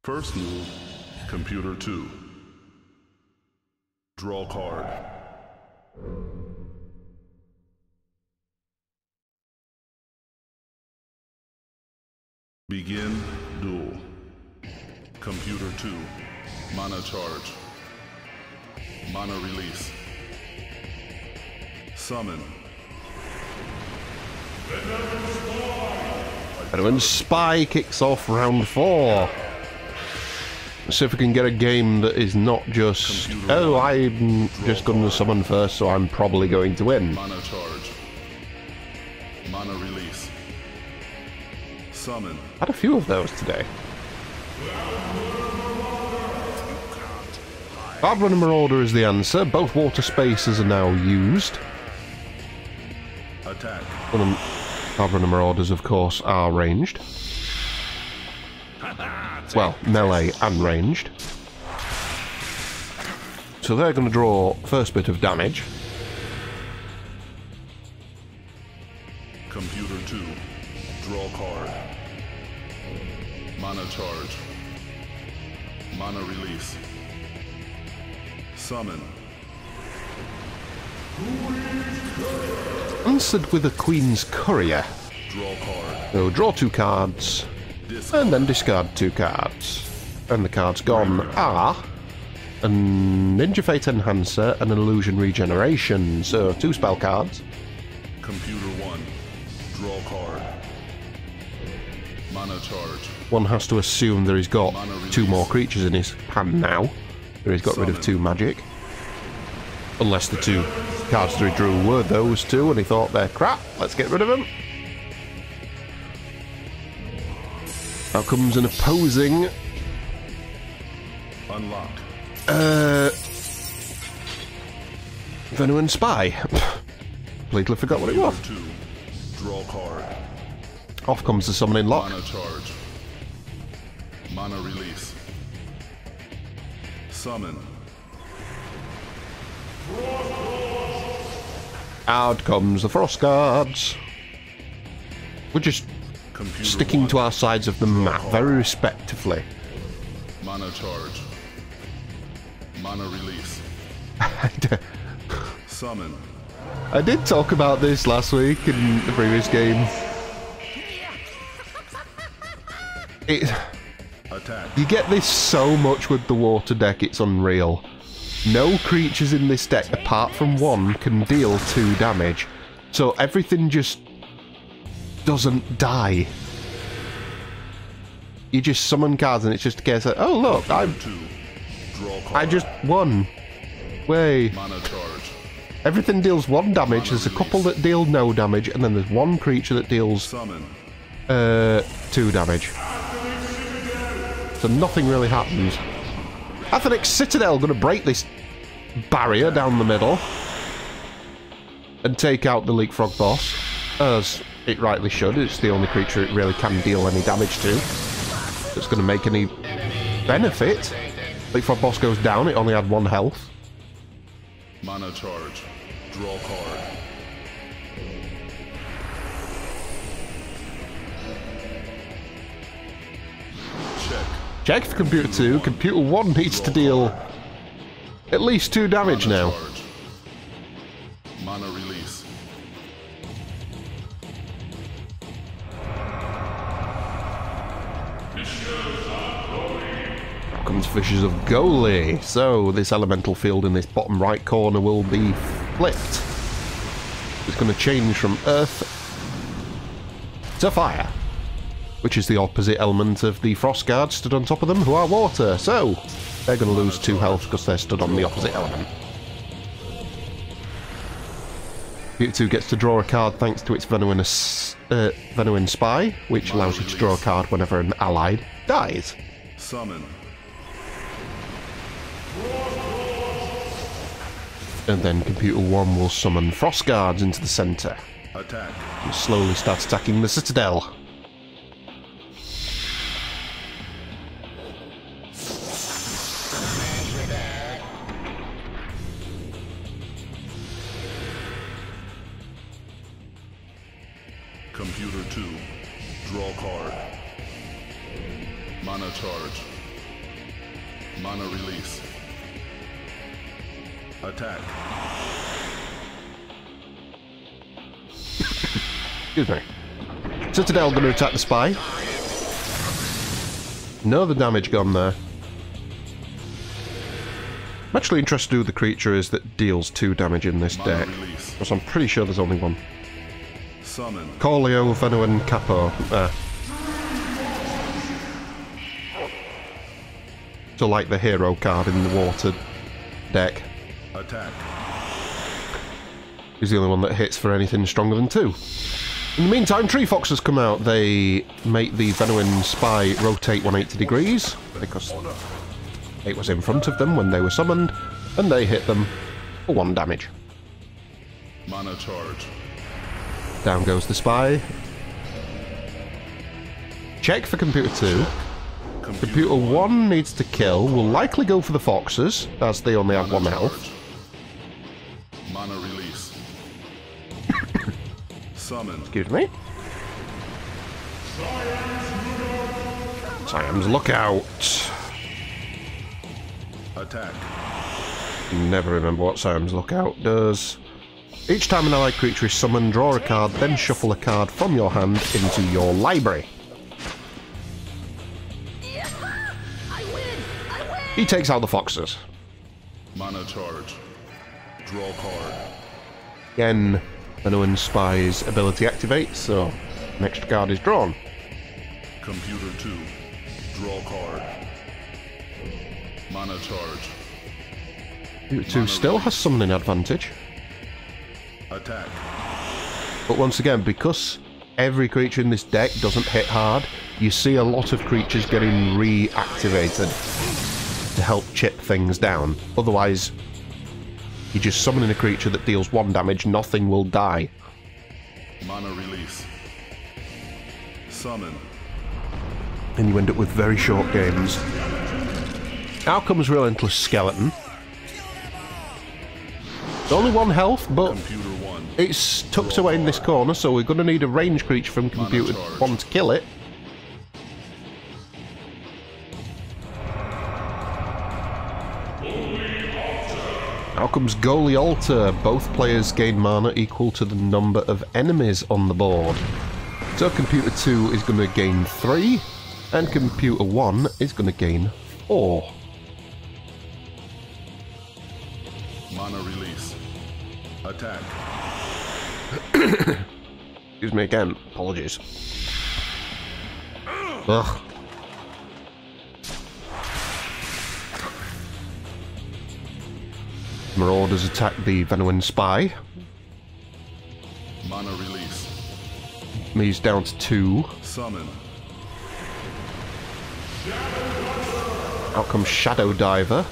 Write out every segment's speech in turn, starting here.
First move, Computer 2. Draw card. Begin duel. Computer 2. Mana charge. Mana release. Summon. Venom Spy kicks off round 4. Let's see if we can get a game that is not just, oh, I'm just going to summon first, so I'm probably going to win. Mana charge. Mana release. Summon. Had a few of those today. Hardrunner Marauder is the answer. Both water spaces are now used. Attack. Hardrunner Marauders, of course, are ranged. Well, melee and ranged. So they're going to draw first bit of damage. Computer 2. Draw card. Mana charge. Mana release. Summon. Answered with a Queen's Courier. Draw card. So draw 2 cards, and then discard 2 cards. And the cards gone are a Ninja Fate Enhancer and an Illusion Regeneration. So 2 spell cards. Computer 1. Draw card. Mana charge. One has to assume that he's got 2 more creatures in his hand now. Or he's got rid of 2 magic. Unless the 2 cards that he drew were those 2 and he thought they're crap, let's get rid of them. Now comes an opposing... Unlock. Venom Spy. Completely forgot what it was. 2. Draw card. Off comes the summoning lock. Mana charge. Mana release. Summon. Out comes the Frost Guards. We're just Computer sticking 1. to our sides of the map very respectively. Mana charge. Mana release. Summon. I did talk about this last week in the previous game. Attack. You get this so much with the water deck, it's unreal. No creatures in this deck, apart from 1, can deal 2 damage. So everything just doesn't die. You just summon cards and it's just a case of, oh look, I just won. Way. Mana charge. Everything deals 1 damage, there's a couple that deal no damage, and then there's 1 creature that deals Summon. 2 damage. So nothing really happens. Athenic Citadel going to break this barrier down the middle and take out the Leapfrog boss, as it rightly should. It's the only creature it really can deal any damage to that's going to make any benefit. Leapfrog boss goes down, it only had 1 health. Mana charge. Draw card. Check. Check for Computer 2. Computer 1 needs to deal at least 2 damage Mana now. charge. Mana release. Comes Fishes of Goli. So this elemental field in this bottom right corner will be flipped. It's going to change from earth to fire, which is the opposite element of the Frost Guards stood on top of them, who are water. So they're going to lose 2 health because they're stood on the opposite element. Computer 2 gets to draw a card thanks to its Venom Spy, which allows you to draw a card whenever an allied dies. Summon. And then Computer 1 will summon Frost Guards into the centre Attack. and slowly start attacking the Citadel. Computer 2. Draw card. Mana charge. Mana release. Attack. Excuse me. Citadel going to attack the spy. No other damage gone there. I'm actually interested in who the creature is that deals 2 damage in this deck. Because I'm pretty sure there's only one. Summon. Corleo, Venuan, Capo. So like the hero card in the water deck. Attack. He's the only one that hits for anything stronger than 2. In the meantime, Tree Fox has come out. They make the Venuan Spy rotate 180 degrees, because it was in front of them when they were summoned, and they hit them for 1 damage. Mana charge. Down goes the Spy. Check for Computer 2. Computer 1 needs to kill. Will likely go for the Foxes, as they only have 1 health. Mana release. Summon. Excuse me. Siam's Lookout. Attack. Never remember what Siam's Lookout does. Each time an allied creature is summoned, draw a card, then shuffle a card from your hand into your library. He takes out the Foxes. Mana charge. Draw card. Again, Venuan Spy's ability activates, so next card is drawn. Computer 2. Draw card. Mana charge. Computer 2 still has summoning advantage. Attack. But once again, because every creature in this deck doesn't hit hard, you see a lot of creatures getting reactivated to help chip things down. Otherwise, you just summon in a creature that deals 1 damage, nothing will die. Mana release. Summon. And you end up with very short games. Out comes Relentless Skeleton. It's only 1 health, but Computer 1. it's tucked away in this corner, so we're going to need a range creature from Computer 1 to kill it. Out comes Goalie Altar. Both players gain mana equal to the number of enemies on the board. So Computer 2 is going to gain 3, and Computer 1 is going to gain 4. Mana release. Attack. Excuse me again. Apologies. Ugh. Marauders attack the Venuan Spy. Mana release. He's down to 2. Summon. Out comes Shadow Diver.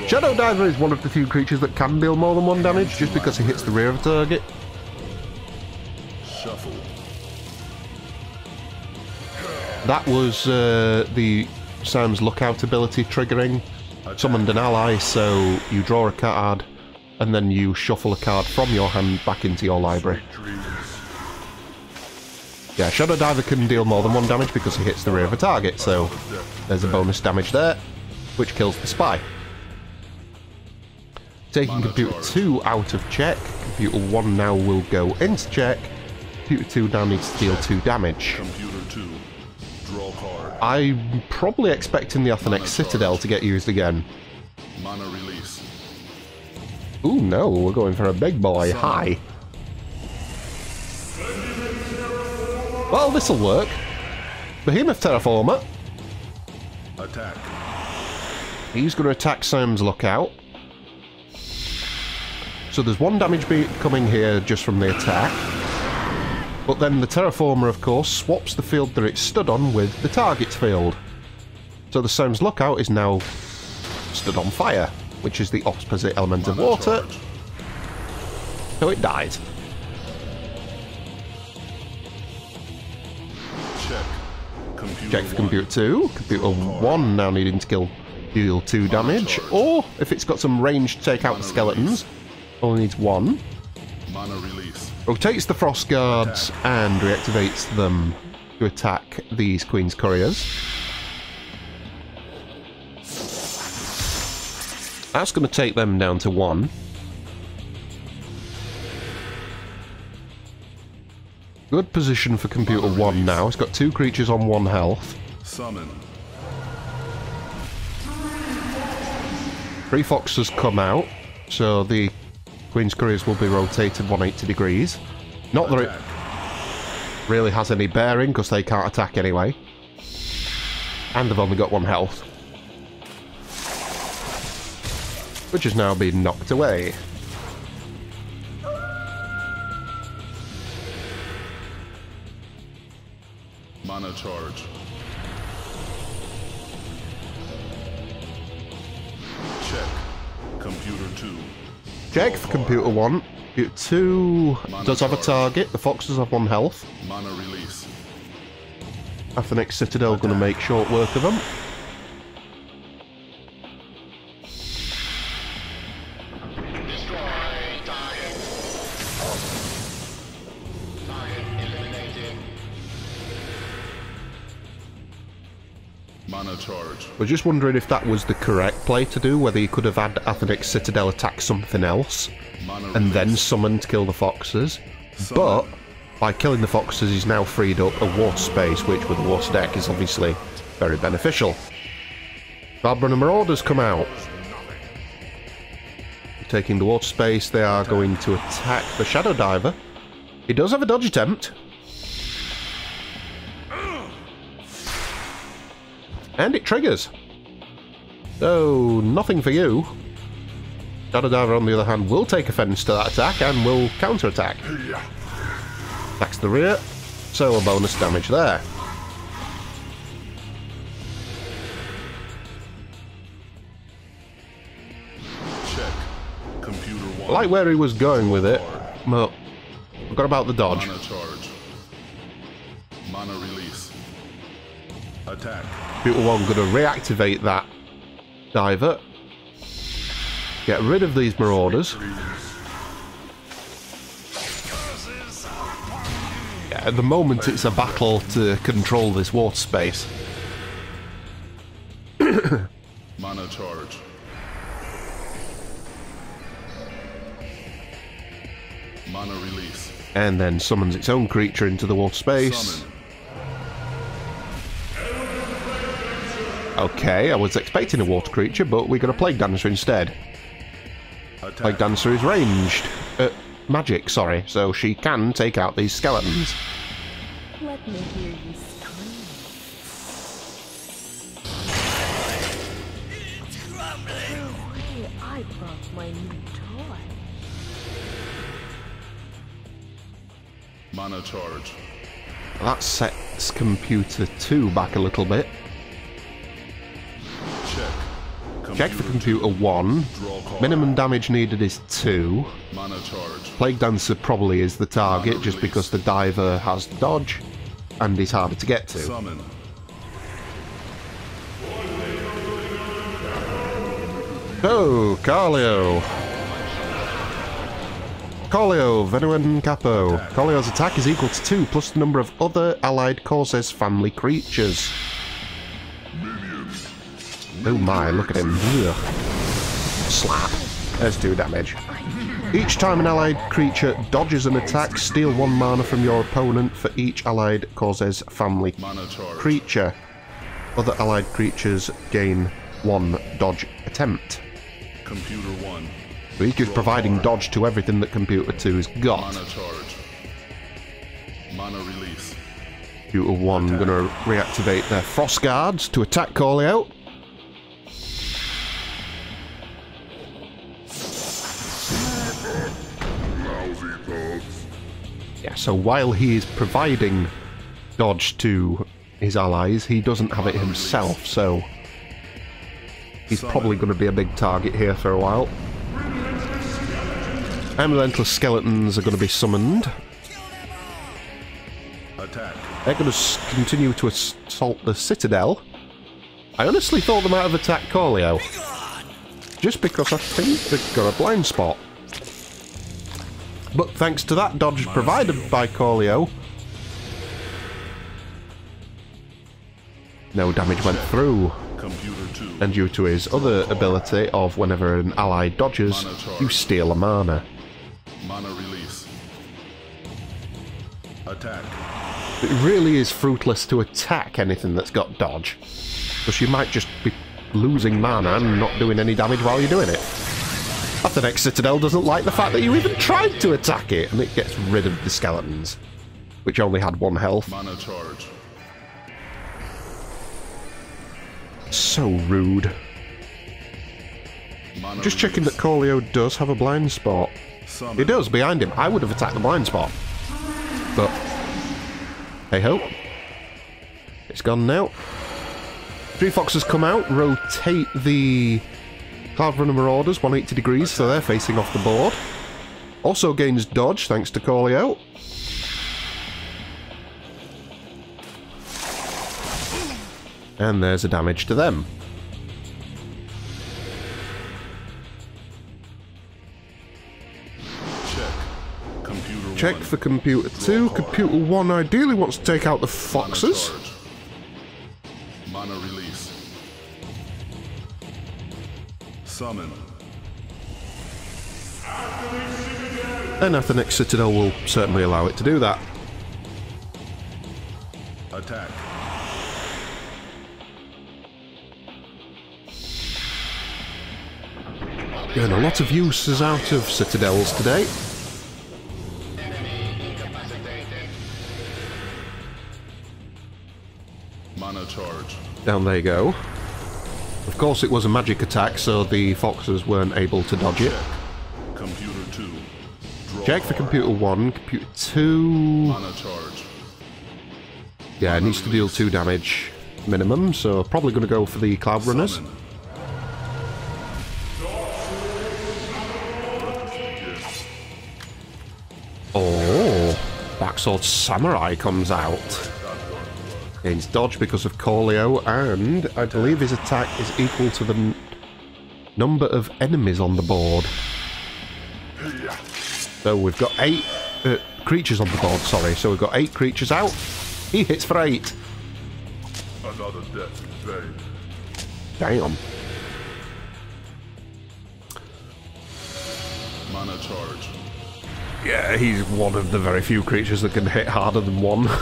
Shadow Diver is one of the few creatures that can deal more than 1 damage, just because he hits the rear of a target. Shuffle. That was the Sam's Lookout ability triggering. Summoned an ally, so you draw a card, and then you shuffle a card from your hand back into your library. Yeah, Shadow Diver can deal more than 1 damage because he hits the rear of a target, so there's a bonus damage there, which kills the Spy. Taking Computer 2 out of check, Computer 1 now will go into check, Computer 2 now needs to deal 2 damage. Computer 2. Draw card. I'm probably expecting the Athenex Citadel to get used again. Mana release. Ooh, no, we're going for a big boy. Hi. Well, this'll work. Behemoth Terraformer. Attack. He's going to attack Sam's Lookout. So there's 1 damage coming here just from the attack. But then the Terraformer, of course, swaps the field that it stood on with the target's field. So the Sam's Lookout is now stood on fire, which is the opposite element of water. Charge. So it dies. Check. Computer Check for 1. Computer 2. Computer 1 now needing to deal 2 damage. Or, if it's got some range to take out the skeletons, only needs 1. Mana release. Rotates the Frost Guards and reactivates them to attack these Queen's Couriers. That's going to take them down to 1. Good position for Computer 1 now. It's got 2 creatures on 1 health. Summon. 3 foxes come out, so the Queen's Couriers will be rotated 180 degrees. Not that it really has any bearing, because they can't attack anyway. And they've only got 1 health. Which has now been knocked away. Mana charge. Check. Computer 2. Check for Computer 1. Computer 2 does have a target. The foxes have 1 health. Mana release. Athenic Citadel going to make short work of them. Mana charge. We're just wondering if that was the correct play to do, whether he could have had Athenic Citadel attack something else and then summon to kill the foxes. But by killing the foxes, he's now freed up a water space, which with the water deck is obviously very beneficial. Valbrunner Marauders come out. Taking the water space, they are going to attack the Shadow Diver. He does have a dodge attempt. And it triggers. So, nothing for you. Shadow Diver, on the other hand, will take offense to that attack and will counter-attack. Attacks the rear, so a bonus damage there. Check. Computer 1. I like where he was going with it, but I forgot about the dodge. Mana charge. Mana release. Attack. Computer 1 going to reactivate that diver. Get rid of these Marauders. Yeah, at the moment it's a battle to control this water space. Mana charge. Mana release. And then summons its own creature into the water space. Summon. Okay, I was expecting a water creature, but we got a Plague Dancer instead. Attack. Plague Dancer is ranged. Magic, sorry, so she can take out these skeletons. Let me hear you scream. Hey, I brought my new toy. Mana charge. That sets Computer 2 back a little bit. Check. Check for Computer 1. Draw card. Minimum damage needed is 2. Mana charge. Plague Dancer probably is the target just because the diver has dodge and is harder to get to. Summon. Oh, Carleo. Carleo, Venuan Capo. Carleo's attack is equal to 2 plus the number of other allied causes family creatures. Oh my, look at him. Ugh. Slap. There's 2 damage. Each time an allied creature dodges an attack, steal 1 mana from your opponent for each allied causes family Mana charge. creature. Other allied creatures gain 1 dodge attempt. Computer 1. So he keeps providing dodge to everything that Computer 2's got. Mana charge. Mana release. Computer 1 gonna reactivate their Frost Guards to attack Corleo. Yeah, so while he is providing dodge to his allies, he doesn't have it himself, so he's probably going to be a big target here for a while. And Relentless Skeletons are going to be summoned. Attack. They're going to continue to assault the Citadel. I honestly thought they might have attacked Corleo, just because I think they've got a blind spot. But thanks to that dodge provided by Corleo, no damage went through. Computer 2. And due to his other ability of whenever an ally dodges, you steal a mana. Mana release. Attack. It really is fruitless to attack anything that's got dodge, because you might just be losing mana and not doing any damage while you're doing it. Athenex Citadel doesn't like the fact that you even tried to attack it, and it gets rid of the skeletons, which only had 1 health. Mana charge. So rude. Mana Just checking that release. Corleo does have a blind spot. Summon. He does, behind him. I would have attacked the blind spot. But, hey-ho. It's gone now. 3 foxes come out, rotate the Cloudrunner Marauders 180 degrees, so they're facing off the board. Also gains dodge, thanks to Corleo. And there's a damage to them. Check. Computer Check 1. for Computer 2. Computer 1 ideally wants to take out the Mana foxes. charge. Mana release. Summon. And Athenex Citadel will certainly allow it to do that. Attack. And a lot of uses out of Citadels today. Mana charge. Down they go. Of course it was a magic attack, so the foxes weren't able to dodge it. Check. Computer 2. Draw Check for card. Computer 1. Computer 2... Mana charge. Yeah, it needs to deal 2 damage minimum, so probably going to go for the Cloud Runners. Summon. Oh, Backsword Samurai comes out. Gains dodge because of Corleo, and I believe his attack is equal to the number of enemies on the board. So we've got 8 creatures on the board, sorry. So we've got 8 creatures out. He hits for 8. Another death in vain. Damn. Mana charge. Yeah, he's one of the very few creatures that can hit harder than 1. Check.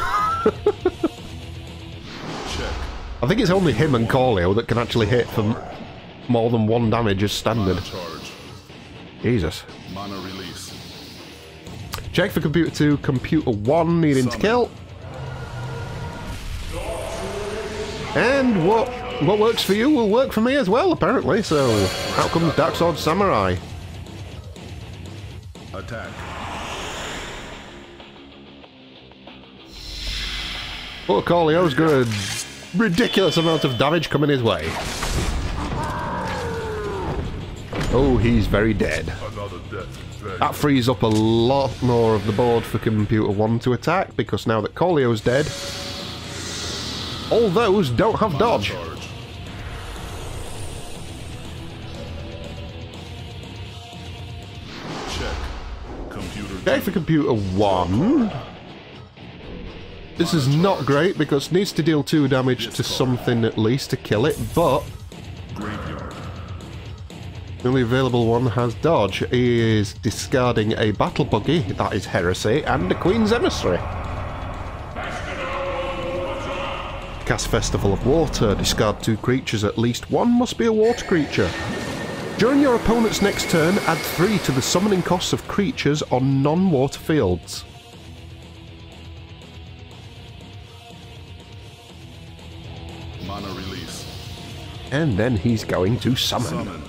I think it's only him and Corleo that can actually hit for more than 1 damage as standard. Mana charge. Jesus. Mana release. Check for Computer 2, Computer 1 needing to Summon. kill. And what works for you will work for me as well, apparently, so out comes Darksword Samurai. Attack. Poor Corleo's got a ridiculous amount of damage coming his way. Oh, he's very dead. Another death in vain. That frees up a lot more of the board for Computer 1 to attack, because now that Corleo's dead, all those don't have dodge. Charge. Check. Computer Okay, for Computer 1. This is not great because it needs to deal 2 damage to something at least to kill it, but graveyard. the only available one has dodge. He is discarding a Battle Buggy, that is Heresy, and a Queen's Emissary. Cast Festival of Water. Discard 2 creatures. At least 1 must be a water creature. During your opponent's next turn, add 3 to the summoning costs of creatures on non-water fields. Mana release. And then he's going to summon. Summon.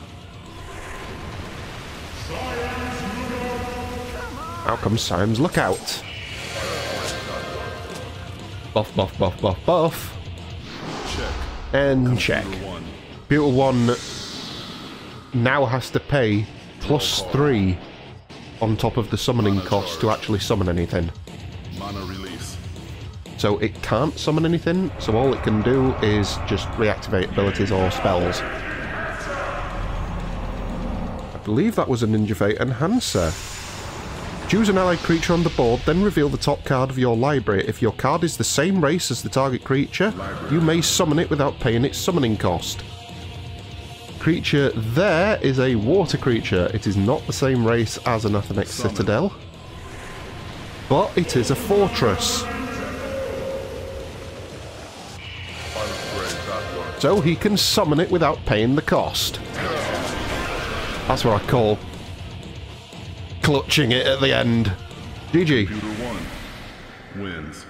Out comes Simon's Lookout. Buff, buff, buff, buff, buff. Check. And check. Computer 1. Computer 1 now has to pay +3 on top of the summoning cost to actually summon anything. Mana release. So it can't summon anything, so all it can do is just reactivate abilities or spells. I believe that was a Ninja Fate Enhancer. Choose an allied creature on the board, then reveal the top card of your library. If your card is the same race as the target creature, you may summon it without paying its summoning cost. Creature there is a water creature. It is not the same race as an Athenex Citadel, but it is a fortress. So he can summon it without paying the cost. That's what I call clutching it at the end. GG. Computer 1 wins.